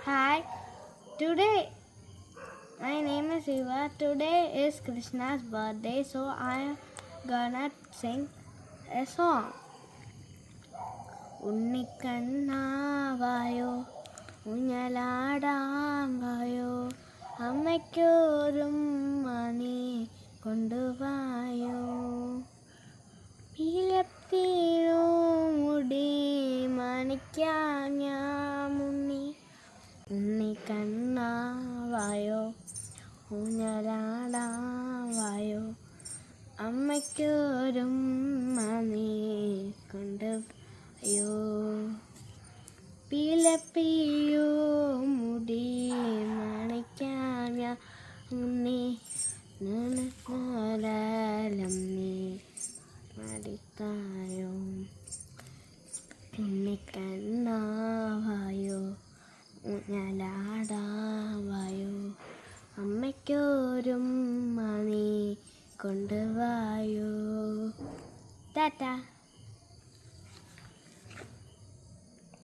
Hi, today my name is Eva. Today is Krishna's birthday, so I am gonna sing a song. ഉണ്ണിക്കണ്ണാവായോ ഊഞ്ഞലാടാവായോ അമ്മയ്ക്കൊരും മണി കൊണ്ടുവായോ പീലപ്പീലോ മുടി മണിക്കാഞ്ഞാമുണ്ണി ഉണ്ണിക്കണ്ണാവായോ ഊഞ്ഞലാടാവായോ അമ്മയ്ക്കൊരും മണി കൊണ്ടുവായോ പീലപ്പീലോ മുടി മണിക്കാഞ്ഞ ഉണ്ണി നലം നീ മടിത്തായോ ഉണ്ണിക്കണ്ണാവായോ ഊഞ്ഞലാടാവായോ അമ്മയ്ക്കൊരും മണി കൊണ്ടുവായോ. ടാറ്റ.